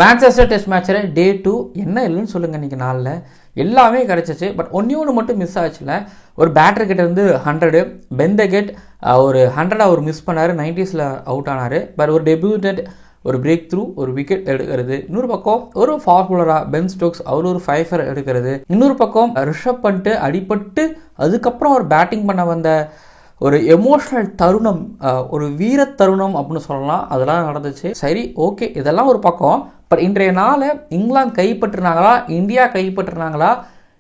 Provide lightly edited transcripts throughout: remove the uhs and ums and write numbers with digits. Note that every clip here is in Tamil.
மேன்செஸ்டர் டெஸ்ட் மேட்ச்சில் டே 2 என்ன இல்லைன்னு சொல்லுங்கள் இன்றைக்கி நாளில் எல்லாமே கிடச்சிச்சு. பட் ஒன்று மட்டும் மிஸ் ஆச்சுல. ஒரு பேட்டர்கிட்ட இருந்து 100 பெந்தகெட் ஒரு 100 அவர் மிஸ் பண்ணார், 90s அவுட் ஆனார். பட் ஒரு டெபியூட்டட் ஒரு பிரேக் த்ரூ ஒரு விக்கெட் எடுக்கிறது. இன்னொரு பக்கம் ஒரு ஃபார்முலராக பென் ஸ்டோக்ஸ் அவர் ஒரு 5 எடுக்கிறது. இன்னொரு பக்கம் ரிஷப் பண்ணிட்டு அடிபட்டு அதுக்கப்புறம் அவர் பேட்டிங் பண்ண வந்த ஒரு எமோஷ்னல் தருணம், ஒரு வீர தருணம் அப்படின்னு சொல்லலாம், அதெல்லாம் நடந்துச்சு. சரி, ஓகே, இதெல்லாம் ஒரு பக்கம். பட் இன்றைய நாளை இங்கிலாந்து கைப்பற்றினாங்களா, இந்தியா கைப்பற்றினாங்களா,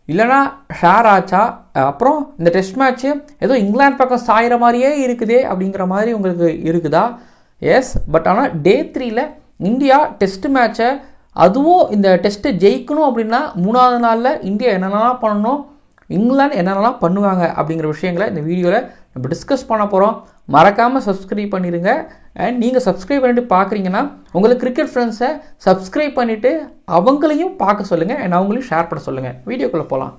இல்லைனா ஷேர் ஆச்சா? அப்புறம் இந்த டெஸ்ட் மேட்ச்சு ஏதோ இங்கிலாந்து பக்கம் சாயிற மாதிரியே இருக்குதே அப்படிங்கிற மாதிரி உங்களுக்கு இருக்குதா? எஸ். பட் ஆனால் டே 3 இந்தியா டெஸ்ட் மேட்சை, அதுவும் இந்த டெஸ்ட்டை ஜெயிக்கணும் அப்படின்னா 3ஆவது நாளில் இந்தியா என்னென்னலாம் பண்ணணும், இங்கிலாந்து என்னென்னலாம் பண்ணுவாங்க அப்படிங்கிற விஷயங்களை இந்த வீடியோவில் நம்ம டிஸ்கஸ் பண்ண போகிறோம். மறக்காமல் சப்ஸ்கிரைப் பண்ணிடுங்க. அண்ட் நீங்கள் சப்ஸ்கிரைப் பண்ணிட்டு பார்க்குறீங்கன்னா உங்களுக்கு கிரிக்கெட் ஃப்ரெண்ட்ஸை சப்ஸ்கிரைப் பண்ணிவிட்டு அவங்களையும் பார்க்க சொல்லுங்கள் அண்ட் அவங்களையும் ஷேர் பண்ண சொல்லுங்கள். வீடியோக்குள்ளே போகலாம்.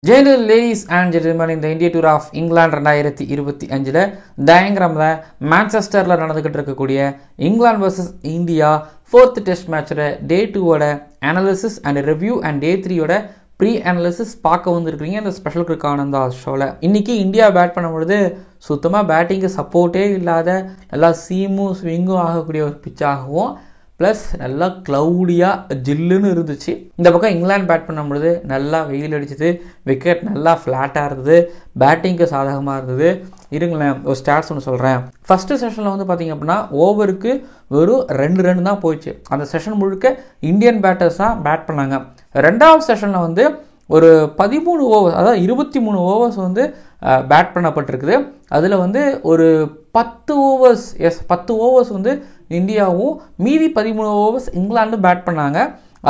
ஜெயலலிதா லேடிஸ் அண்ட் ஜென்டில்மேன், இந்த இந்தியா டூர் ஆஃப் இங்கிலாந்து 2025 டயங்கிராமில் மான்செஸ்டரில் நடந்துக்கிட்டு இருக்கக்கூடிய England versus India 4th test மேட்சோட டே 2வோட analysis and review and day 3யோட ப்ரீ அனாலிசிஸ் பார்க்க வந்துருக்கிறீங்க இந்த ஸ்பெஷல் கிரிக் ஆனந்தா ஷோவில். இன்றைக்கி இந்தியா பேட் பண்ணும்பொழுது சுத்தமாக பேட்டிங்கு சப்போர்ட்டே இல்லாத நல்லா சீமும் ஸ்விங்கும் ஆகக்கூடிய ஒரு பிச்சாகவும் ப்ளஸ் நல்லா க்ளவுடியாக ஜில்லுன்னு இருந்துச்சு. இந்த பக்கம் இங்கிலாந்து பேட் பண்ணும்பொழுது நல்லா வெயில் அடிச்சுது, விக்கெட் நல்லா ஃப்ளாட்டாக இருந்தது, பேட்டிங்க்கு சாதகமாக இருந்தது. இருங்களேன், ஒரு ஸ்டாட்ஸ் ஒன்று சொல்கிறேன். ஃபஸ்ட்டு செஷனில் வந்து பார்த்திங்க அப்படின்னா ஓவருக்கு வெறும் 2 ரன் தான் போயிடுச்சு. அந்த செஷன் முழுக்க இந்தியன் பேட்டர்ஸ் தான் பேட் பண்ணாங்க. 2வது செஷனில் வந்து ஒரு 13 ஓவர்ஸ், அதாவது 23 ஓவர்ஸ் வந்து பேட் பண்ணப்பட்டிருக்குது. அதில் வந்து ஒரு 10 ஓவர்ஸ் வந்து இந்தியாவும் மீதி 13 ஓவர்ஸ் இங்கிலாண்டும் பேட் பண்ணாங்க.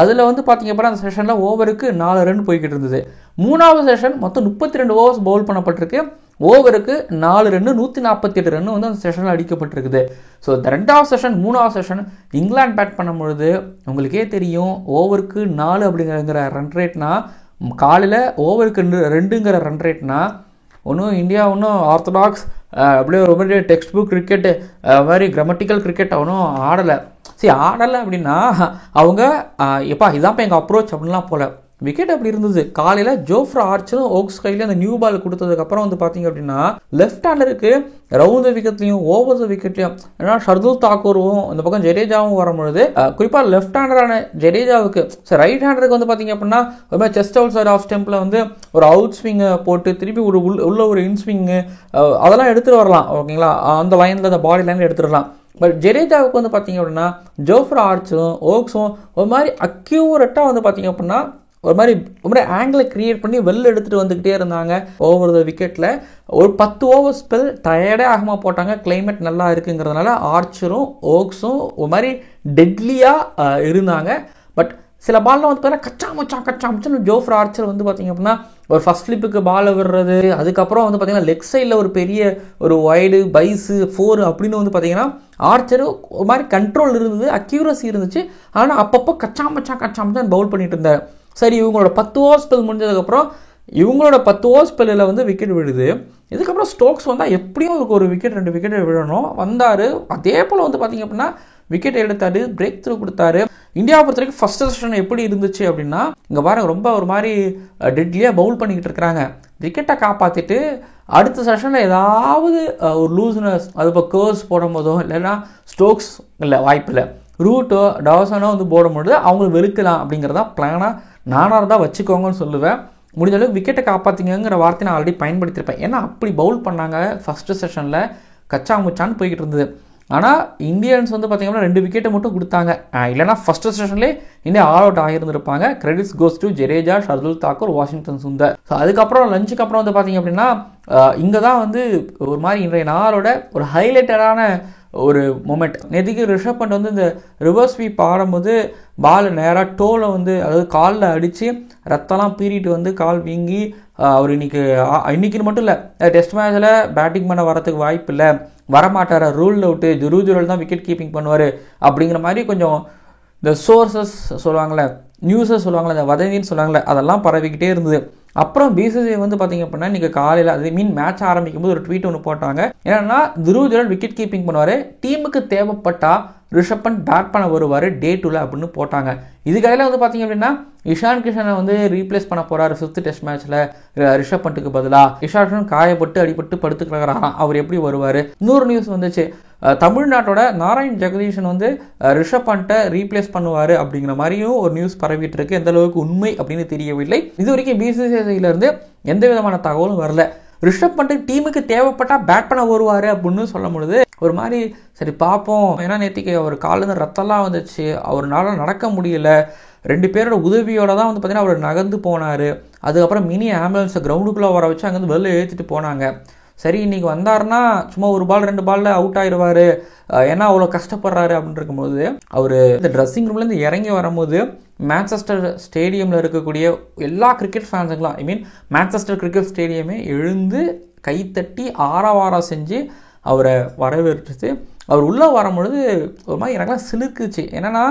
அதில் வந்து பார்த்திங்க அப்படின்னா அந்த செஷனில் ஓவருக்கு 4 ரன் போய்கிட்டு இருந்தது. 3ஆவது செஷன் மொத்தம் 32 ஓவர்ஸ் பவுல் பண்ணப்பட்டிருக்கு. ஓவருக்கு 4 ரன்னு 148 ரன்னு வந்து அந்த செஷனில் அடிக்கப்பட்டிருக்குது. ஸோ இந்த 2வது செஷன் 3ஆவது செஷன் இங்கிலாந்து பேட் பண்ணும்பொழுது உங்களுக்கே தெரியும், ஓவருக்கு 4 அப்படிங்கிற ரன் ரேட்னா, காலையில் ஓவருக்கு 2ங்கிற ரன் ரேட்னா ஒன்றும் இந்தியா ஒன்றும் ஆர்த்தடாக்ஸ் அப்படியே ஒரு மாதிரி டெக்ஸ்ட் புக் கிரிக்கெட்டு மாதிரி கிராமட்டிக்கல் கிரிக்கெட் அவனும் ஆடலை. ஆடலை அப்படின்னா அவங்க எப்பா இதான்ப்பா எங்கள் அப்ரோச் அப்படின்லாம் போல. விக்கெட் அப்படி இருந்தது. காலையில் ஜோஃப்ரா ஆர்ச்சரும் ஓக்ஸ் கையில் அந்த நியூ பால் கொடுத்ததுக்கப்புறம் வந்து பார்த்தீங்க அப்படின்னா லெஃப்ட் ஹேண்டருக்கு ரவுண்ட் விக்கெட்லையும் ஓவர் விக்கெட்லையும் ஏன்னா ஷர்துல் தாக்கூரும் இந்த பக்கம் ஜடேஜாவும் வரும்பொழுது குறிப்பாக லெஃப்ட் ஹேண்டரான ஜடேஜாவுக்கு ரைட் ஹேண்டருக்கு வந்து பார்த்தீங்க அப்படின்னா ஒரு மாதிரி செஸ்ட் அவுட் சைட் ஆஃப் ஸ்டெம்பில் வந்து ஒரு அவுட் ஸ்விங்கை போட்டு திருப்பி உள்ள ஒரு இன் ஸ்விங்கு அதெல்லாம் எடுத்துகிட்டு வரலாம். ஓகேங்களா, அந்த லைனில் அந்த பாடி லைனில் எடுத்துடலாம். பட் ஜடேஜாவுக்கு வந்து பார்த்தீங்க அப்படின்னா ஜோஃப்ரா ஆர்ச்சரும் ஓக்ஸும் ஒரு மாதிரி அக்யூரேட்டாக வந்து பார்த்தீங்க அப்படின்னா ஒரு மாதிரி ஆங்கிளை கிரியேட் பண்ணி வெளில எடுத்துகிட்டு வந்துக்கிட்டே இருந்தாங்க. ஓவர் த விக்கெட்டில் ஒரு 10 ஓவர் ஸ்பெல் டயர்டே ஆகாம போட்டாங்க. கிளைமேட் நல்லா இருக்குங்கிறதுனால ஆர்ச்சரும் ஓக்ஸும் ஒரு மாதிரி டெட்லியாக இருந்தாங்க. பட் சில பாலில் வந்து பார்த்தீங்கன்னா கச்சாமச்சான்னு ஜோஃப்ரா ஆர்ச்சர் வந்து பார்த்திங்க அப்படின்னா ஒரு ஃபஸ்ட் ஸ்லிப்புக்கு பாலை விடுறது, அதுக்கப்புறம் வந்து பார்த்திங்கன்னா லெக் சைடில் ஒரு பெரிய ஒரு வைடு பைஸு 4 அப்படின்னு வந்து பார்த்திங்கன்னா ஆர்ச்சர் ஒரு மாதிரி கண்ட்ரோல் இருந்தது, அக்யூரசி இருந்துச்சு. ஆனால் அப்பப்போ கச்சாமச்சான் பவுல் பண்ணிட்டு இருந்தார். சரி, இவங்களோட 10 ஓவர் ஸ்பெல் முடிஞ்சதுக்கப்புறம் இவங்களோட 10 ஓவர் ஸ்பெல்லில் வந்து விக்கெட் விழுது. இதுக்கப்புறம் ஸ்டோக்ஸ் வந்தால் எப்படியும் ஒரு விக்கெட் 2 விக்கெட் விழணும், வந்தார். அதே போல் வந்து பார்த்திங்க அப்படின்னா விக்கெட் எடுத்தார், பிரேக் த்ரூ கொடுத்தாரு. இந்தியாவை பொறுத்த வரைக்கும் ஃபஸ்ட்டு செஷன் எப்படி இருந்துச்சு அப்படின்னா இங்கே பாருங்க ரொம்ப ஒரு மாதிரி டெட்லியாக பவுல் பண்ணிக்கிட்டு இருக்கிறாங்க. விக்கெட்டை காப்பாற்றிட்டு அடுத்த செஷனில் ஏதாவது ஒரு லூஸ்னஸ், அது இப்போ கேர்ஸ் போடும் போதோ இல்லைன்னா ஸ்டோக்ஸ் இல்லை வாய்ப்பில்லை ரூட்டோ டாசனோ வந்து போடும்பொழுது அவங்களை வெறுக்கலாம் அப்படிங்கிறதா பிளானாக நானாக தான் வச்சுக்கோங்கன்னு சொல்லுவேன். முடிஞ்ச அளவுக்கு விக்கெட்டை காப்பாற்றிங்கிற வார்த்தை நான் ஆல்ரெடி பயன்படுத்தியிருப்பேன். ஏன்னா அப்படி பவுல் பண்ணாங்க ஃபஸ்ட்டு செஷனில், கச்சாமுச்சான்னு போய்கிட்டு இருந்தது. ஆனால் இந்தியன்ஸ் வந்து பார்த்திங்கன்னா 2 விக்கெட்டை மட்டும் கொடுத்தாங்க. இல்லைனா ஃபஸ்ட்டு செஷன்லேயே இந்தியா ஆல் அவுட் ஆகியிருந்திருப்பாங்க. Credits goes to Jadeja, Shardul Thakur, Washington Sundar. So அதுக்கப்புறம் லஞ்சுக்கு அப்புறம் வந்து பார்த்திங்க அப்படின்னா இங்கே தான் வந்து ஒரு மாதிரி இன்றைய நாளோட ஒரு ஹைலைட்டடான ஒரு மொமெண்ட். நேற்றுக்கு ரிஷப் பண்ட் வந்து இந்த ரிவர்ஸ் ஸ்வீப் ஆடும்போது பால் நேராக டோவில் வந்து அதாவது காலில் அடித்து ரத்தம்லாம் பீறிட்டு வந்து கால் வீங்கி அவர் இன்னைக்குன்னு மட்டும் இல்லை டெஸ்ட் மேட்சில் பேட்டிங் பண்ண வரத்துக்கு வாய்ப்பு இல்லை, வரமாட்டார், ரூல் அவுட்டு, ஜுரூல் தான் விக்கெட் கீப்பிங் பண்ணுவார் அப்படிங்கிற மாதிரி கொஞ்சம் இந்த சோர்சஸ் சொல்லுவாங்களே, நியூஸஸ் சொல்லுவாங்களே, இந்த வதந்தின்னு சொல்லுவாங்களே, அதெல்லாம் பரவிக்கிட்டே இருந்தது. அப்புறம் பிசிசிஐ வந்து பார்த்தீங்க அப்படின்னா இன்றைக்கி காலையில் அது மேட்ச் ஆரம்பிக்கும் போது ஒரு ட்வீட் ஒன்று போட்டாங்க. என்னன்னா துருவ் ஜுரல் விக்கெட் கீப்பிங் பண்ணுவார், டீமுக்கு தேவைப்பட்டா ரிஷப் பண்ட் பேட் பண்ண வருவார் டே 2ல் அப்படின்னு போட்டாங்க. இதுக்கடையில் வந்து பார்த்தீங்க அப்படின்னா இஷான் கிஷனை வந்து ரீப்ளேஸ் பண்ண போகிறாரு 5th டெஸ்ட் மேட்ச்சில் ரிஷப் பண்ட்டுக்கு பதிலாக. இஷான் கிஷன் காயப்பட்டு அடிபட்டு படுத்துக்கிறாராம், அவர் எப்படி வருவார். இன்னொரு நியூஸ் வந்துச்சு, தமிழ்நாட்டோட நாராயண் ஜெகதீஷன் வந்து ரிஷப் பண்ட்டை ரீப்ளேஸ் பண்ணுவார் அப்படிங்கிற மாதிரியும் ஒரு நியூஸ் பரவிட்டு இருக்கு. எந்த அளவுக்கு உண்மை அப்படின்னு தெரியவில்லை. இது வரைக்கும் பிசிசிஐலேருந்து எந்த விதமான தகவலும் வரல. ரிஷப் பண்ட் டீமுக்கு தேவைப்பட்டால் பேட் பண்ண வருவார் அப்படின்னு சொல்லும் பொழுது ஒரு மாதிரி சரி பார்ப்போம். ஏன்னா நேற்றுக்கு அவர் காலில் ரத்தம்லாம் வந்துச்சு, அவரால் நடக்க முடியல. 2 பேரோட உதவியோட தான் வந்து பார்த்தீங்கன்னா அவர் நகர்ந்து போனார். அதுக்கப்புறம் மினி ஆம்புலன்ஸை கிரவுண்டுக்குள்ளே வர வச்சு அங்கேருந்து வெளில ஏற்றிட்டு போனாங்க. சரி இன்றைக்கி வந்தாருன்னா சும்மா 1 பால் 2 பாலில் அவுட் ஆயிடுவார், ஏன்னா அவ்வளோ கஷ்டப்படுறாரு அப்படின்னு இருக்கும்போது அவர் இந்த ட்ரெஸ்ஸிங் ரூம்லேருந்து இறங்கி வரும்போது மான்செஸ்டர் ஸ்டேடியமில் இருக்கக்கூடிய எல்லா கிரிக்கெட் ஃபேன்ஸுங்களும் மான்செஸ்டர் கிரிக்கெட் ஸ்டேடியமே எழுந்து கைத்தட்டி ஆரவாரம் செஞ்சு அவரை வரவேற்றுச்சு. அவர் உள்ளே வரும்பொழுது ஒரு மாதிரி எனக்குலாம் சிலுக்குச்சு. என்னென்னா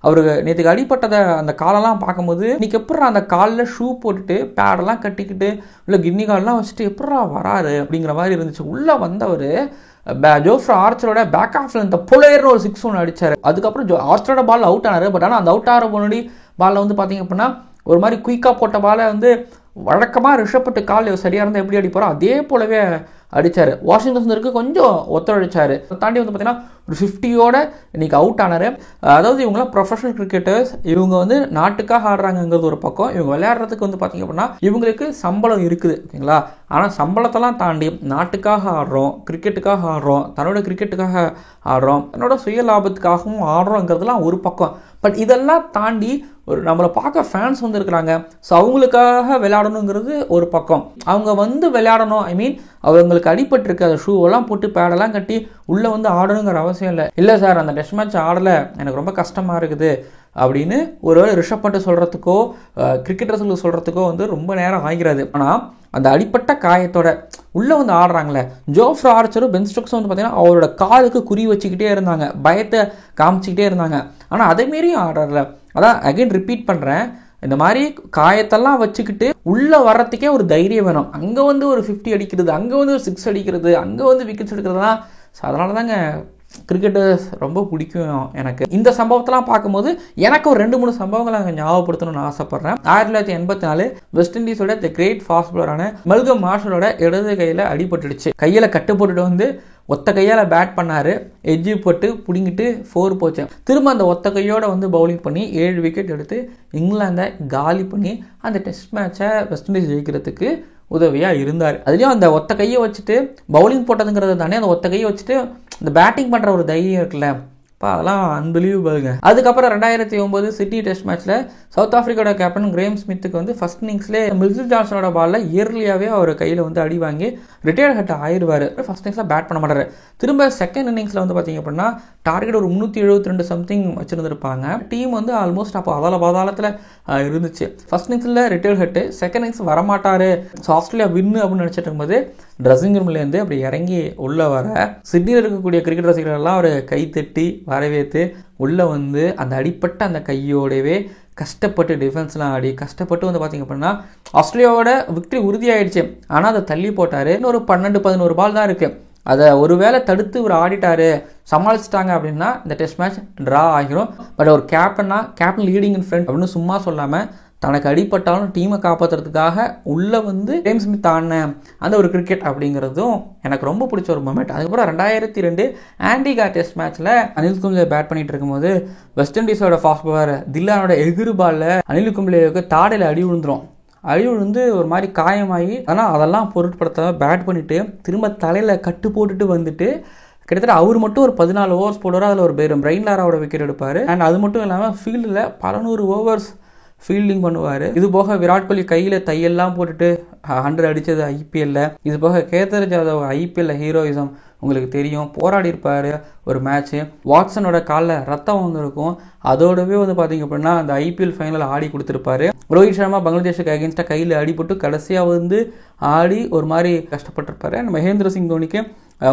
அவருக்கு நேற்றுக்கு அடிப்பட்டதை அந்த காலெல்லாம் பார்க்கும்போது இன்றைக்கி எப்பட்றா அந்த காலில் ஷூ போட்டுட்டு பேடெல்லாம் கட்டிக்கிட்டு இல்லை கின்னி காலெலாம் வச்சுட்டு எப்பட்றா வராரு அப்படிங்கிற மாதிரி இருந்துச்சு. உள்ளே வந்தவர் ஜோஃப்ரா ஆர்ச்சரோட பேக் ஆஃப்ல இந்த புலையர்னு ஒரு 6 ஒன்று அடித்தார். அதுக்கப்புறம் ஆர்ச்சரோட பால் அவுட் ஆனார். பட் ஆனால் அந்த அவுட் ஆகிற முன்னாடி பாலில் வந்து பார்த்தீங்க அப்படின்னா ஒரு மாதிரி குயிக்காக போட்ட பாலை வந்து வழக்கமாக ரிஷப் பண்ட் கால் சரியாக இருந்தால் எப்படி அடிப்பாரோ அதே போலவே அடித்தார். வாஷிங்டன் சுந்தருக்கு கொஞ்சம் ஒத்துழைச்சார். தாண்டி வந்து பார்த்தீங்கன்னா ஒரு 50யோட இன்றைக்கி அவுட் ஆனார். அதாவது இவங்களாம் ப்ரொஃபஷனல் கிரிக்கெட்டர்ஸ், இவங்க வந்து நாட்டுக்காக ஆடுறாங்கங்கிறது ஒரு பக்கம். இவங்க விளையாடுறதுக்கு வந்து பார்த்திங்க அப்படின்னா இவங்களுக்கு சம்பளம் இருக்குது, ஓகேங்களா. ஆனால் சம்பளத்தெல்லாம் தாண்டி நாட்டுக்காக ஆடுறோம், கிரிக்கெட்டுக்காக ஆடுறோம், தன்னோட கிரிக்கெட்டுக்காக ஆடுறோம், தன்னோட சுய லாபத்துக்காகவும் ஆடுறோங்கிறதுலாம் ஒரு பக்கம். பட் இதெல்லாம் தாண்டி ஒரு நம்மளை பார்க்க ஃபேன்ஸ் வந்து இருக்கிறாங்க. ஸோ அவங்களுக்காக விளையாடணுங்கிறது ஒரு பக்கம். அவங்க வந்து விளையாடணும், அவங்களுக்கு அடிபட்டிருக்கு, அந்த ஷூவெல்லாம் போட்டு பேடெல்லாம் கட்டி உள்ளே வந்து ஆடணுங்கிற அவசியம் இல்லை சார் அந்த டெஸ்ட் மேட்ச் ஆடலை, எனக்கு ரொம்ப கஷ்டமாக இருக்குது அப்படின்னு ஒரு ரிஷப் பண்ட் சொல்கிறதுக்கோ கிரிக்கெட்டர்ஸுக்கு சொல்கிறதுக்கோ வந்து ரொம்ப நேரம் ஆகிறது. ஆனால் அந்த அடிப்பட்ட காயத்தோட உள்ளே வந்து ஆடுறாங்களே ஜோஃப்ரா ஆர்ச்சரும் பென் ஸ்டோக்ஸும் வந்து பார்த்தீங்கன்னா அவரோட காலுக்கு குறி வச்சுக்கிட்டே இருந்தாங்க, பயத்தை காமிச்சிக்கிட்டே இருந்தாங்க. ஆனால் அதேமாரியும் ஆடுறல. அதான் அகைன் ரிப்பீட் பண்ணுறேன், இந்த மாதிரி காயத்தெல்லாம் வச்சுக்கிட்டு உள்ளே வர்றதுக்கே ஒரு தைரியம் வேணும். அங்கே வந்து ஒரு 50 அடிக்கிறது, அங்கே வந்து ஒரு 6 அடிக்கிறது, அங்கே வந்து விக்கெட்ஸ் எடுக்கிறதுலாம். ஸோ அதனால தாங்க கிரிக்கெட்டர்ஸ் ரொம்ப பிடிக்கும் எனக்கு. இந்த சம்பவத்தெல்லாம் பார்க்கும்போது எனக்கு ஒரு 2-3 சம்பவங்களை அங்கே ஞாபகப்படுத்தணும்னு ஆசைப்பட்றேன். 1984 வெஸ்ட் இண்டீஸோட தி கிரேட் ஃபாஸ்ட் பாலரான மெல்கம் மார்ஷலோட இடது கையில் அடிபட்டுடுச்சு. கையில் கட்டு போட்டுட்டு வந்து ஒத்த கையால் பேட் பண்ணார், எட்ஜி போட்டு பிடிங்கிட்டு 4 போச்சு. திரும்ப அந்த ஒத்த கையோடு வந்து பவுலிங் பண்ணி 7 விக்கெட் எடுத்து இங்கிலாந்தை காலி பண்ணி அந்த டெஸ்ட் மேட்சை வெஸ்ட் இண்டீஸ் ஜெயிக்கிறதுக்கு உதவியாக இருந்தார். அதுலேயும் அந்த ஒத்த கையை வச்சுட்டு பவுலிங் போட்டதுங்கிறது தானே, அந்த ஒத்த கையை வச்சுட்டு இந்த பேட்டிங் பண்ணுற ஒரு தைரியம் இருக்குல்ல, அதெல்லாம் அன்பிலீவபிள்ங்க. அதுக்கப்புறம் 2009 சிட்னி டெஸ்ட் மேட்ச்சில் சவுத் ஆஃப்ரிக்காவோட கேப்டன் கிரேம் ஸ்மித்துக்கு வந்து ஃபர்ஸ்ட் இன்னிங்ஸ்லேயே மில்சன் ஜான்சனோட பாலில் இயர்லியாகவே அவர் கையில் வந்து அடி வாங்கி ரிட்டையர்ட் ஹட் ஆயிடுவார். ஃபர்ஸ்ட் இன்னிங்ஸில் பேட் பண்ண மாட்டார். திரும்ப செகண்ட் இன்னிங்ஸில் வந்து பார்த்தீங்க அப்படின்னா டார்கெட் ஒரு 372 சம்திங் வச்சுருந்துருப்பாங்க. டீம் வந்து ஆல்மோஸ்ட் அப்போ பாதாளத்தில் இருந்துச்சு. ஃபர்ஸ்ட் இன்னிங்ஸில் ரிட்டையர்ட் ஹட்டு, செகண்ட் இன்னிங்ஸ் வரமாட்டார், ஸோ ஆஸ்திரேலியா வின்னு அப்படின்னு நினச்சிட்டு இருக்கும்போது ட்ரெஸ்ஸிங் ரூம்லேருந்து அப்படி இறங்கி உள்ளே வர சிட்னியில் இருக்கக்கூடிய கிரிக்கெட் ரசிகர்கள்லாம் அவர் கைத்தட்டி வரவேற்று உள்ளே வந்து அந்த அடிப்பட்ட அந்த கையோடவே கஷ்டப்பட்டு டிஃபென்ஸ்லாம் ஆடி கஷ்டப்பட்டு வந்து பார்த்திங்க அப்படின்னா ஆஸ்திரேலியாவோட விக்டரி உறுதியாயிடுச்சு. ஆனால் அதை தள்ளி போட்டார். இன்னொரு 12-11 பால் தான் இருக்குது. அதை ஒரு வேளை தடுத்து இவர் ஆடிட்டார், சமாளிச்சிட்டாங்க அப்படின்னா இந்த டெஸ்ட் மேட்ச் ட்ரா ஆகிரும். பட் ஒரு கேப்டன் லீடிங் இன் ஃப்ரண்ட் அப்படின்னு சும்மா சொல்லாமல் தனக்கு அடிப்பட்டாலும் டீமை காப்பாற்றுறதுக்காக உள்ளே வந்து கிரேம் ஸ்மித் ஆடின அந்த ஒரு கிரிக்கெட் அப்படிங்கிறதும் எனக்கு ரொம்ப பிடிச்ச ஒரு மொமெண்ட். அதுக்கப்புறம் 2002 ஆண்டிகா டெஸ்ட் மேட்ச்சில் அனில் கும்ப்ளே பேட் பண்ணிட்டு இருக்கும்போது வெஸ்ட் இண்டீஸோட ஃபாஸ்ட் பாலர் தில்லானோட எகிரு பாலில் அனில் கும்ப்ளேவுக்கு தாடையில் அடி விழுந்து ஒரு மாதிரி காயமாகி, ஆனால் அதெல்லாம் பொருட்படுத்தாமல் பேட் பண்ணிவிட்டு திரும்ப தலையில் கட்டு போட்டுட்டு வந்துட்டு கிட்டத்தட்ட அவர் மட்டும் ஒரு 14 ஓவர்ஸ் போடுவார். அதில் ஒரு பிரெயின் லாராவோட விக்கெட் எடுப்பார். அண்ட் அது மட்டும் இல்லாமல் ஃபீல்டில் பல 100 ஓவர்ஸ் ஃபீல்டிங் பண்ணுவார். இது போக விராட் கோலி கையில் தையெல்லாம் போட்டுட்டு 100 அடித்தது ஐபிஎல்ல. இது போக கேதர் ஜாதவ் ஐபிஎல்ல ஹீரோயிசம் உங்களுக்கு தெரியும், போராடி இருப்பார் ஒரு மேட்ச்சு. வாட்ஸனோட காலில் ரத்தம் வந்திருக்கும், அதோடவே வந்து பார்த்திங்க அப்படின்னா அந்த ஐபிஎல் ஃபைனல் ஆடி கொடுத்துருப்பாரு. ரோஹித் சர்மா பங்களாதேஷுக்கு அகேன்ஸ்டாக கையில் அடிபட்டு கடைசியாக வந்து ஆடி ஒரு மாதிரி கஷ்டப்பட்டிருப்பாரு. மகேந்திர சிங் தோனிக்கு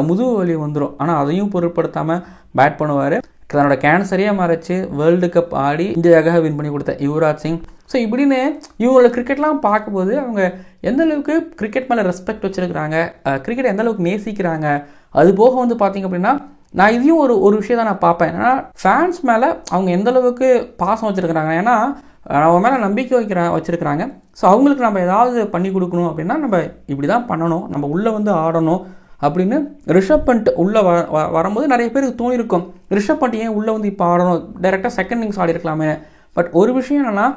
முதுகு வலி வந்துடும், ஆனால் அதையும் பொருட்படுத்தாமல் பேட் பண்ணுவார். தன்னோட கேன்சரையே மறைச்சு வேர்ல்டு கப் ஆடி இந்தியாவுக்காக வின் பண்ணி கொடுத்த யுவராஜ் சிங். ஸோ இப்படின்னு இவங்களோட கிரிக்கெட்லாம் பார்க்கும்போது அவங்க எந்த அளவுக்கு கிரிக்கெட் மேலே ரெஸ்பெக்ட் வச்சுருக்கிறாங்க, கிரிக்கெட் எந்த அளவுக்கு நேசிக்கிறாங்க. அது போக வந்து பார்த்திங்க அப்படின்னா நான் இதையும் ஒரு விஷயம் தான் நான் பார்ப்பேன். ஏன்னா ஃபேன்ஸ் மேலே அவங்க எந்த அளவுக்கு பாசம் வச்சுருக்கிறாங்க, ஏன்னா நம்ம மேலே நம்பிக்கை வச்சுருக்கிறாங்க. ஸோ அவங்களுக்கு நம்ம ஏதாவது பண்ணி கொடுக்கணும் அப்படின்னா நம்ம இப்படி தான் பண்ணணும், நம்ம உள்ளே வந்து ஆடணும் அப்படின்னு ரிஷப் பண்ட் உள்ளே வரும்போது நிறைய பேருக்கு தோணிருக்கும், ரிஷப் பண்ட் ஏன் உள்ளே வந்து இப்போ ஆடணும், டைரெக்டாக செகண்ட் இன்னிங்ஸ் ஆடி இருக்கலாமே. பட் ஒரு விஷயம் என்னென்னா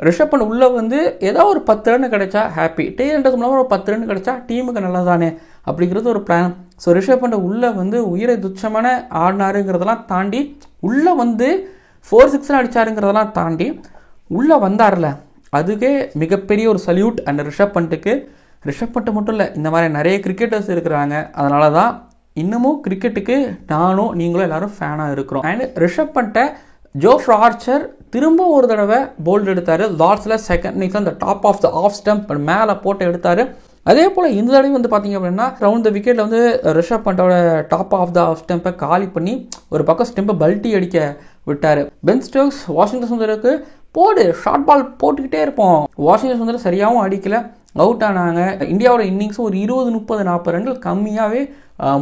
ரிஷப் பண்ட் உள்ளே வந்து ஏதோ ஒரு 10 ரன் கிடைச்சா ஹாப்பி, டேன்றதுக்கு மூலமாக ஒரு 10 ரன் கிடைச்சா டீமுக்கு நல்லதானே அப்படிங்கிறது ஒரு பிளான். ஸோ ரிஷப் பண்ட் உள்ளே வந்து உயிரை துச்சமான ஆடினாருங்கிறதெல்லாம் தாண்டி உள்ளே வந்து 4-6 அடித்தாருங்கிறதெல்லாம் தாண்டி உள்ளே வந்தார்ல, அதுக்கே மிகப்பெரிய ஒரு சல்யூட் அந்த ரிஷப் பண்ட்டுக்கு. ரிஷப் பண்ட் மட்டும் இல்லை, இந்த மாதிரி நிறைய கிரிக்கெட்டர்ஸ் இருக்கிறாங்க. அதனால தான் இன்னமும் கிரிக்கெட்டுக்கு நானும் நீங்களும் எல்லாரும் ஃபேனாக இருக்கிறோம். அண்ட் ரிஷப் பண்ட்டை ஜோஃப்ரா ஆர்ச்சர் திரும்ப ஒரு தடவை போல்டு எடுத்தார். லார்ட்ஸில் செகண்ட் இன்னிங்ஸ் அந்த top of the off stump மேலே போட்டு எடுத்தார். அதே போல் இந்த தடவை வந்து பார்த்திங்க அப்படின்னா ரவுண்ட் த விக்கெட்டில் வந்து ரிஷப் பண்டோட டாப் ஆஃப் த ஆஃப் ஸ்டம்பை காலி பண்ணி ஒரு பக்கம் ஸ்டெம்பை பல்ட்டி அடிக்க விட்டார். பென் ஸ்டோக்ஸ் வாஷிங்டன் சுந்தருக்கு போடு ஷார்ட் பால் போட்டுக்கிட்டே இருப்போம், வாஷிங்டன் சுந்தர் சரியாகவும் அடிக்கலை, அவுட் ஆனாங்க. இந்தியாவோட இன்னிங்ஸும் ஒரு 20-30-40 ரன்கள் கம்மியாகவே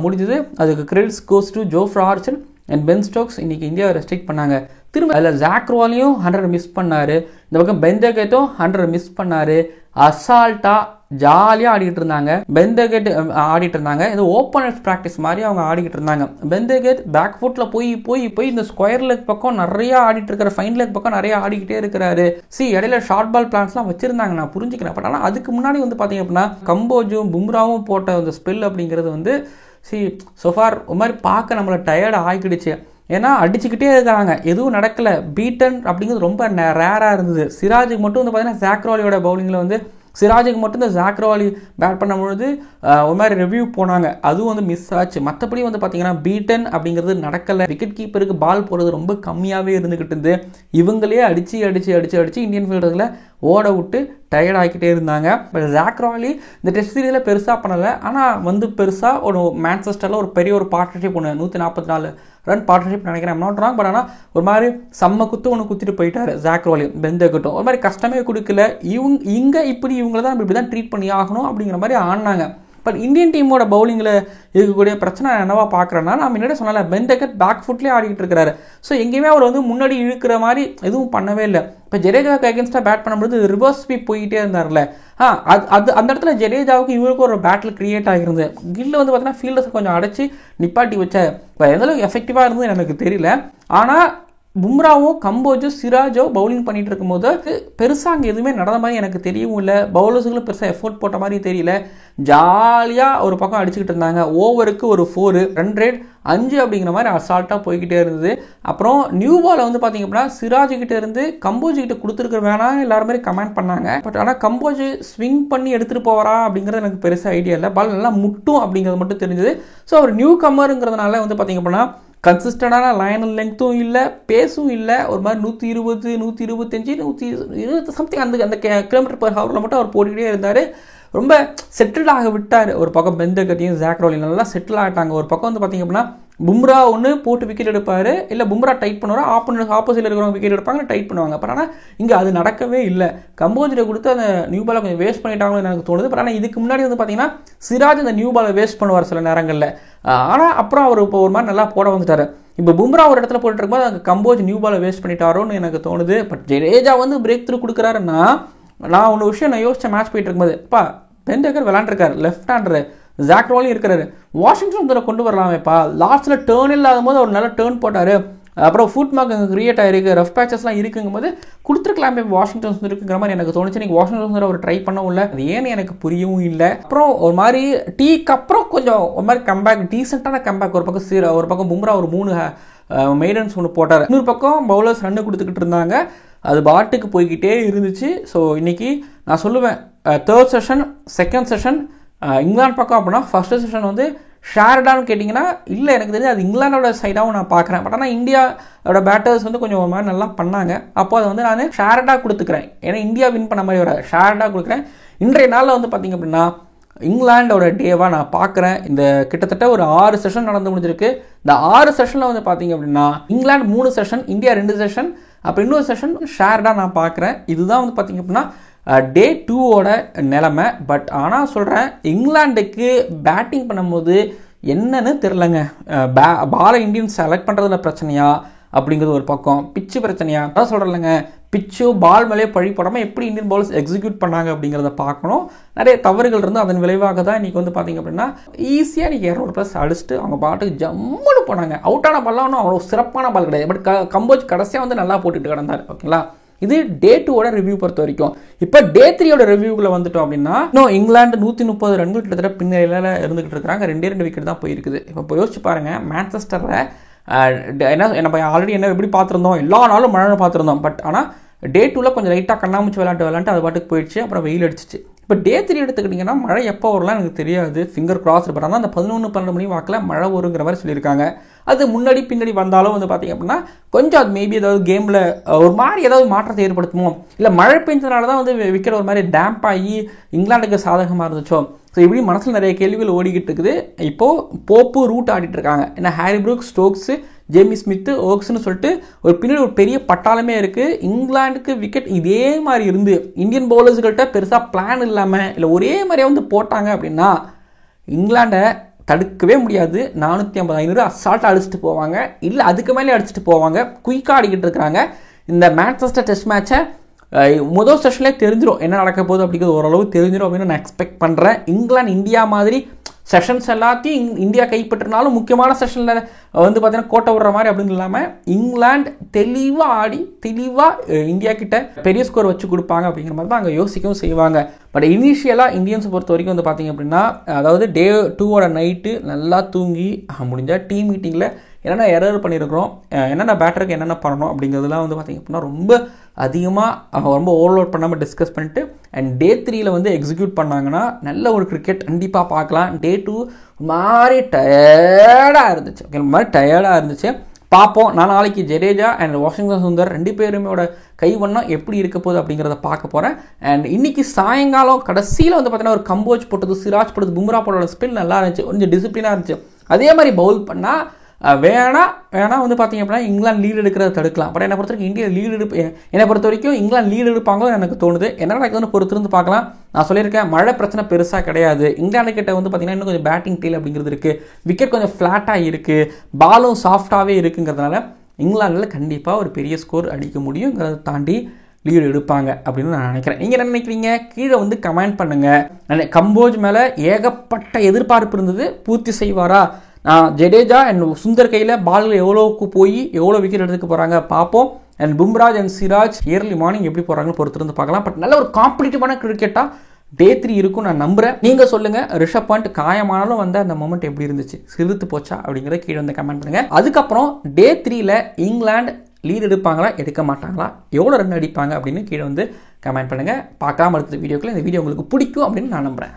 முடிஞ்சது. அதுக்கு credits goes to Jofra Archer and Ben Stokes. இன்றைக்கி இந்தியாவை ரெஸ்ட்ரிக்ட் பண்ணாங்க. திரும்ப அதில் ஜாக் ரோலியும் 100 மிஸ் பண்ணார், இந்த பக்கம் பெந்தகேட்டும் 100 மிஸ் பண்ணார். அசால்ட்டாக ஜாலியாக ஆடிக்கிட்டு இருந்தாங்க. பெந்தகேட் ஆடிட்டு இருந்தாங்க, இது ஓப்பனர்ஸ் ப்ராக்டிஸ் மாதிரி அவங்க ஆடிக்கிட்டு இருந்தாங்க. பெந்தகேட் பேக் ஃபுட்டில் போய் இந்த ஸ்கொயர் லெக் பக்கம் நிறையா ஆடிட்டு இருக்கிற, ஃபைன் லெக் பக்கம் நிறையா ஆடிக்கிட்டே இருக்கிறாரு. இடையில ஷார்ட் பால் பிளான்ஸ்லாம் வச்சுருந்தாங்க, நான் புரிஞ்சுக்கிறேன். பட் ஆனால் அதுக்கு முன்னாடி வந்து பார்த்தீங்க அப்படின்னா கம்போஜும் பும்ராவும் போட்ட அந்த ஸ்பெல் அப்படிங்கிறது வந்து சோஃபார் ஒரு மாதிரி பார்க்க நம்மளை டயர்டு ஆகிடுச்சு. ஏன்னா அடிச்சுக்கிட்டே இருக்காங்க, எதுவும் நடக்கலை. பீட்டன் அப்படிங்கிறது ரொம்ப ரேராக இருந்தது. சிராஜுக்கு மட்டும் வந்து பார்த்தீங்கன்னா ஜாக் ரோலியோட பவுலிங்கில் வந்து சிராஜுக்கு மட்டும் இந்த ஜாக் ரோலி பேட் பண்ணும்பொழுது ஒரு மாதிரி ரிவ்யூ போனாங்க, அதுவும் வந்து மிஸ் ஆச்சு. மற்றபடி வந்து பார்த்தீங்கன்னா பீட்டன் அப்படிங்கிறது நடக்கலை. விக்கெட் கீப்பருக்கு பால் போடுறது ரொம்ப கம்மியாகவே இருந்துக்கிட்டு இருந்து இவங்களே அடித்து இந்தியன் ஃபீல்டர்களை ஓட விட்டு டயர்ட் ஆகிக்கிட்டே இருந்தாங்க. பட் ஜாக் ராலி இந்த டெஸ்ட் சீரீஸில் பெருசாக பண்ணலை, ஆனால் வந்து பெருசாக ஒரு மான்செஸ்டரில் ஒரு பெரிய ஒரு பார்ட்னர்ஷிப் ஒன்று 144 ரன் பார்ட்னர்ஷிப் நினைக்கிறேன், நாட் ராங். பட் ஆனால் ஒரு மாதிரி செம்ம ஒன்று குத்திட்டு போயிட்டார் ஜாக் ரோலி. பெந்தகட்டும் ஒரு மாதிரி கஷ்டமே கொடுக்கல. இவங்க இவங்கள தான் இப்படி தான் ட்ரீட் பண்ணி ஆகணும் அப்படிங்கிற மாதிரி ஆடினாங்க. பட் இந்தியன் டீமோட பவுலிங்கில் இருக்கக்கூடிய பிரச்சனை என்னவா பார்க்குறேன்னா, நான் முன்னாடி சொன்னால பெந்தகட் பேக் ஃபுட்லேயே ஆடிக்கிட்டு இருக்கிறாரு. ஸோ எங்கேயுமே அவர் வந்து முன்னாடி இழுக்கிற மாதிரி எதுவும் பண்ணவே இல்லை. இப்போ ஜடேஜாவுக்கு அகேன்ஸ்டாக பேட் பண்ணும்போது ரிவர்ஸ் ஸ்வீப் போயிட்டே இருந்தார்ல, அது அந்த இடத்துல ஜடேஜாவுக்கு இவருக்கும் ஒரு பேட்டில் கிரியேட் ஆகிருந்தது. கில்ல வந்து பார்த்தீங்கன்னா ஃபீல்டர்ஸ் கொஞ்சம் அடைச்சி நிப்பாட்டி வச்சார். இப்போ எந்தளவுக்கு எஃபெக்டிவாக இருந்தது எனக்கு தெரியல. ஆனால் பும்ராவோ கம்போஜோ சிராஜோ பவுலிங் பண்ணிட்டு இருக்கும்போது பெருசாக அங்கே எதுவுமே நடந்த மாதிரி எனக்கு தெரியவும் இல்லை. பவுலர்ஸுகளும் பெருசாக எஃபோர்ட் போட்ட மாதிரி தெரியல. ஜாலியாக ஒரு பக்கம் அடிச்சுக்கிட்டு இருந்தாங்க. ஓவருக்கு ஒரு 4 ரன் ரேட் 5 அப்படிங்கிற மாதிரி அசால்ட்டாக போய்கிட்டே இருந்தது. அப்புறம் நியூ பாலை வந்து பார்த்தீங்க அப்படின்னா சிராஜ்கிட்ட இருந்து கம்போஜிக்கிட்ட கொடுத்துருக்க வேணாம் எல்லாருமே கமெண்ட் பண்ணாங்க. பட் ஆனால் கம்போஜ் ஸ்விங் பண்ணி எடுத்துகிட்டு போவாரா அப்படிங்கிறது எனக்கு பெருசாக ஐடியா இல்லை. பால் நல்லா முட்டும் அப்படிங்கிறது மட்டும் தெரிஞ்சது. ஸோ அவர் நியூ கம்மருங்கிறதுனால வந்து பார்த்தீங்க அப்படின்னா கன்சிஸ்டண்டான லைன் லெங்க்த்தும் இல்லை, பேஸும் இல்லை. ஒரு மாதிரி 120, 125, 120 சம்திங் அந்த கிலோமீட்டர் பர் ஹவரில் மட்டும் அவர் போட்டுக்கிட்டே இருந்தார். ரொம்ப செட்டில் ஆக விட்டார். ஒரு பக்கம் பெந்தகட்டையும் ஜாக் ரோலி நல்லா செட்டில் ஆகிட்டாங்க. ஒரு பக்கம் வந்து பார்த்திங்க அப்படின்னா பும்ரா ஒன்று போட்டு விக்கெட் எடுப்பார், இல்லை பும்ரா டைட் பண்ணுவார், ஆப்போசிட்டில் இருக்கிறவங்க விக்கெட் எடுப்பாங்க, டைட் பண்ணுவாங்க. பட் ஆனால் இங்கே அது நடக்கவே இல்லை. கம்போஜில் கொடுத்து அந்த நியூ பாலை கொஞ்சம் வேஸ்ட் பண்ணிட்டாங்கன்னு எனக்கு தோணுது. பட் ஆனால் இதுக்கு முன்னாடி வந்து பார்த்தீங்கன்னா சிராஜ் அந்த நியூ பாலை வேஸ்ட் பண்ணுவார் சில நேரங்களில். ஆனால் அப்புறம் அவர் இப்போ ஒரு மாதிரி நல்லா போட வந்துட்டார். இப்போ பும்ரா ஒரு இடத்துல போட்டு இருக்கும்போது அங்கே கம்போஜ் நியூ பாலை வேஸ்ட் பண்ணிட்டாரோன்னு எனக்கு தோணுது. பட் ஜடேஜா வந்து பிரேக் த்ரூ கொடுக்குறாருன்னா நான் ஒன்று விஷயம் நான் யோசிச்ச மேட்ச் போயிட்டு இருக்கும்போது பெண்டகர் விளாண்டுருக்காரு, லெஃப்ட் ஹேண்டரு, ஜாக் ரோலியும் இருக்கிறாரு, வாஷிங்டன் சுந்தரை கொண்டு வரலாமேப்பா. லாஸ்ட்டில் டேர்ன் இல்லாத போது அவர் நல்லா டேர்ன் போட்டார். அப்புறம் ஃபுட் மார்க் அங்கே கிரியேட் ஆகிருக்கு, ரஃப் பேச்சஸ்லாம் இருக்குங்கும் போது கொடுத்துருக்கலாமே வாஷிங்டன் சுந்தர் இருக்குங்கிற மாதிரி எனக்கு தோணுச்சு. நீங்கள் வாஷிங்டன் சுந்தர் அவர் ட்ரை பண்ணவும் இல்லை, அது ஏன்னு எனக்கு புரியவும் இல்லை. அப்புறம் ஒரு மாதிரி டீக்கு அப்புறம் கொஞ்சம் ஒரு மாதிரி கம்பேக், டீசெண்டான கம்பேக். ஒரு பக்கம் பும்ரா ஒரு 3 மெய்டன்ஸ் ஒன்று போட்டார், இன்னொரு பக்கம் பவுலர்ஸ் ரன்னு கொடுத்துக்கிட்டு இருந்தாங்க. அது பாட்டுக்கு போய்கிட்டே இருந்துச்சு. ஸோ இன்றைக்கி நான் சொல்லுவேன் third session, second session England பக்கம் அப்படின்னா ஃபஸ்ட்டு செஷன் வந்து ஷேர்டான்னு கேட்டிங்கன்னா இல்லை, எனக்கு தெரிஞ்சு அது இங்கிலாண்டோட சைடாகவும் நான் பார்க்குறேன். பட் ஆனால் இந்தியாவோட பேட்டர்ஸ் வந்து கொஞ்சம் ஒரு மாதிரி நல்லா பண்ணாங்க. அப்போ அதை வந்து நான் ஷேர்டாக கொடுத்துக்கிறேன். ஏன்னா இந்தியா வின் பண்ண மாதிரி ஒரு ஷேர்டாக கொடுக்குறேன். இன்றைய நாளில் வந்து பார்த்திங்க அப்படின்னா இங்கிலாண்டோட டேவாக நான் பார்க்குறேன். இந்த கிட்டத்தட்ட ஒரு 6 செஷன் நடந்து முடிஞ்சிருக்கு. இந்த 6 செஷனில் வந்து பார்த்தீங்க அப்படின்னா இங்கிலாந்து 3 செஷன், இந்தியா 2 செஷன், அப்புறம் இன்னொரு செஷன் ஷேர்டாக நான் பார்க்குறேன். இதுதான் வந்து பார்த்தீங்க அப்படின்னா டே 2ஓட நிலைமை. பட் ஆனால் சொல்கிறேன், இங்கிலாந்துக்கு பேட்டிங் பண்ணும்போது என்னன்னு தெரிலங்க. பாலை இந்தியன்ஸ் செலக்ட் பண்ணுறதுல பிரச்சனையா அப்படிங்கிறது ஒரு பக்கம், பிச்சு பிரச்சனையா அதான் சொல்கிறேன்லங்க. பிச்சு பால் மேலே பழி போடாமல் எப்படி இந்தியன் பவுலர்ஸ் எக்ஸிக்யூட் பண்ணாங்க அப்படிங்கிறத பார்க்கணும். நிறைய தவறுகள் இருந்து அதன் விளைவாக தான் இன்றைக்கி வந்து பார்த்தீங்க அப்படின்னா ஈஸியாக இன்றைக்கி 200+ அடிச்சுட்டு அவங்க பாட்டுக்கு ஜம்முன்னு போனாங்க. அவுட்டான பால்லாம் ஒன்றும் அவ்வளோ சிறப்பான பால் கிடையாது. பட் கம்போஜ் கடைசியாக வந்து நல்லா போட்டுட்டு கிடந்தார். ஓகேங்களா, இது டே 2ஓட ரிவ்யூ பொறுத்த வரைக்கும். இப்போ டே 3ஓட ரிவ்யூக்குள்ள வந்துட்டோம் அப்படின்னா இன்னும் இங்கிலாந்து 130 ரன்கள் கிட்டத்தட்ட பின்னணியில் இருந்துகிட்டு இருக்கிறாங்க. 2 விக்கெட் தான் போயிருக்குது. இப்போ யோசிச்சு பாருங்க, மான்செஸ்டரில் நம்ம ஆல்ரெடி என்ன எப்படி பார்த்துருந்தோம், எல்லா நாளும் மழை பார்த்துருந்தோம். பட் ஆனால் டே 2ல் கொஞ்சம் லைட்டாக கண்ணாமூச்சி விளாண்டு அது பாட்டுக்கு போயிடுச்சு. அப்புறம் வெயில் அடிச்சிச்சு. இப்போ டே 3 எடுத்துக்கிட்டிங்கன்னா மழை எப்போ வரலாம் எனக்கு தெரியாது, ஃபிங்கர் கிராஸ். பட் ஆனால் அந்த 11-12 மணி வாக்கில் மழை வருங்கிற மாதிரி சொல்லியிருக்காங்க. அது முன்னாடி பின்னாடி வந்தாலும் வந்து பார்த்திங்க அப்படின்னா கொஞ்சம் அது மேபி ஏதாவது கேமில் ஒரு மாதிரி ஏதாவது மாற்றத்தை ஏற்படுத்துமோ, இல்லை மழை பெஞ்சதுனால தான் வந்து விக்கெட் ஒரு மாதிரி டேம்ப் ஆகி இங்கிலாந்துக்கு சாதகமாக இருந்துச்சோ. ஸோ இப்படி மனசில் நிறைய கேள்விகள் ஓடிக்கிட்டு இருக்குது. இப்போது போப்பு ரூட் ஆடிட்டு இருக்காங்க. ஏன்னா Harry Brooks, Stokes, Jamie Smith, ஓக்ஸ்னு சொல்லிட்டு ஒரு பின்னாடி ஒரு பெரிய பட்டாளமே இருக்குது. இங்கிலாந்துக்கு விக்கெட் இதே மாதிரி இருந்து இந்தியன் பவுலர்ஸ்கிட்ட பெருசாக பிளான் இல்லாமல் இல்லை ஒரே மாதிரியே வந்து போட்டாங்க அப்படின்னா இங்கிலாண்டை தடுக்கவே முடியாது. 450-500 அசால்ட்டாக அடிச்சுட்டு போவாங்க, இல்லை அதுக்கு மேலே அடிச்சுட்டு போவாங்க. குயிக்காக ஆடிக்கிட்டு இருக்கிறாங்க. இந்த மான்செஸ்டர் டெஸ்ட் மேட்சை முதல் செஷன்லேயே தெரிஞ்சிடும் என்ன நடக்க போகுது அப்படிங்கிறது ஓரளவு தெரிஞ்சிடும் அப்படின்னு நான் எக்ஸ்பெக்ட் பண்ணுறேன். இங்கிலாந்து இந்தியா மாதிரி செஷன்ஸ் எல்லாத்தையும் இந்தியா கைப்பற்றினாலும் முக்கியமான செஷனில் வந்து பார்த்தீங்கன்னா கோட்டை விடுற மாதிரி அப்படின்னு இல்லாமல் இங்கிலாந்து தெளிவாக ஆடி தெளிவாக இந்தியா கிட்ட பெரிய ஸ்கோர் வச்சு கொடுப்பாங்க அப்படிங்கிற மாதிரி தான் அங்கே யோசிக்கவும் செய்வாங்க. பட் இனிஷியலாக இந்தியன்ஸை பொறுத்த வரைக்கும் வந்து பார்த்திங்க அப்படின்னா அதாவது டே 2ஓட நைட்டு நல்லா தூங்கி முடிஞ்சால் டீம் மீட்டிங்கில் என்னென்ன எரர் பண்ணியிருக்கிறோம், என்னென்ன பேட்டருக்கு என்னென்ன பண்ணணும் அப்படிங்கிறதுலாம் வந்து பார்த்திங்க அப்படின்னா ரொம்ப அதிகமாக ரொம்ப ஓவர்லோட் பண்ணாமல் டிஸ்கஸ் பண்ணிட்டு அண்ட் டே 3ல் வந்து எக்ஸிக்யூட் பண்ணாங்கன்னா நல்ல ஒரு கிரிக்கெட் கண்டிப்பாக பார்க்கலாம். டே 2 மாதிரி டயர்டாக இருந்துச்சு. ஓகே, மாதிரி டயர்டாக இருந்துச்சு. பார்ப்போம். நான் நாளைக்கு ஜடேஜா அண்ட் வாஷிங்டன் சுந்தர் 2 பேருமேயோட கைவண்ணம் எப்படி இருக்க போகுது அப்படிங்கிறத பார்க்க போகிறேன். அண்ட் இன்றைக்கி சாயங்காலம் கடைசியில் வந்து பார்த்தீங்கன்னா ஒரு கம்போஜ் போட்டது, சிராஜ் போட்டது, பும்ரா போட்டோட ஸ்பின் நல்லா இருந்துச்சு, கொஞ்சம் டிசிப்ளினாக இருந்துச்சு. அதே மாதிரி பவுல் பண்ணால் வேணா வந்து பார்த்தீங்க அப்படின்னா இங்கிலாந்து லீடு எடுக்கிறத தடுக்கலாம். பட் என்னை பொறுத்த வரைக்கும் இந்தியா என்னை பொறுத்த வரைக்கும் இங்கிலாந்து லீடு எடுப்பாங்களோ எனக்கு தோணுது. என்ன நடக்குதுன்னு பொறுத்திருந்து பார்க்கலாம். நான் சொல்லியிருக்கேன், மழை பிரச்சனை பெருசாக கிடையாது. இங்கிலாந்து கிட்ட வந்து பார்த்தீங்கன்னா இன்னும் கொஞ்சம் பேட்டிங் டீல் அப்படிங்கிறது இருக்குது, விக்கெட் கொஞ்சம் ஃப்ளாட்டாக இருக்குது, பாலும் சாஃப்டாகவே இருக்குங்கிறதுனால இங்கிலாந்தில் கண்டிப்பாக ஒரு பெரிய ஸ்கோர் அடிக்க முடியுங்கிறத தாண்டி லீடு எடுப்பாங்க அப்படின்னு நான் நினைக்கிறேன். நீங்கள் என்ன நினைக்கிறீங்க? கீழே வந்து கமெண்ட் பண்ணுங்கள். கம்போஜ் மேலே ஏகப்பட்ட எதிர்பார்ப்பு இருந்தது, பூர்த்தி செய்வாரா? ஜடேஜா அண்ட் சுந்தர் கையில் பால்கள் எவ்வளோக்கு போய் எவ்வளோ விக்கெட் எடுத்துக்க போகிறாங்க பார்ப்போம். And Bumrah and Siraj early morning எப்படி போகிறாங்கன்னு பொறுத்திருந்து பார்க்கலாம். பட் நல்ல ஒரு காம்படிட்டிவான கிரிக்கெட்டாக டே 3 இருக்கும் நான் நம்புகிறேன். நீங்கள் சொல்லுங்கள், ரிஷப் பண்ட் காயமானாலும் வந்து அந்த மொமெண்ட் எப்படி இருந்துச்சு, சிரித்து போச்சா அப்படிங்கிறத கீழே வந்து கமெண்ட் பண்ணுங்கள். அதுக்கப்புறம் டே 3ல் இங்கிலாந்து லீட் எடுப்பாங்களா எடுக்க மாட்டாங்களா, எவ்வளோ ரன் அடிப்பாங்க அப்படின்னு கீழே வந்து கமெண்ட் பண்ணுங்கள். பார்க்காம அடுத்த வீடியோக்குள்ள இந்த வீடியோ உங்களுக்கு பிடிக்கும் அப்படின்னு நான் நம்புகிறேன்.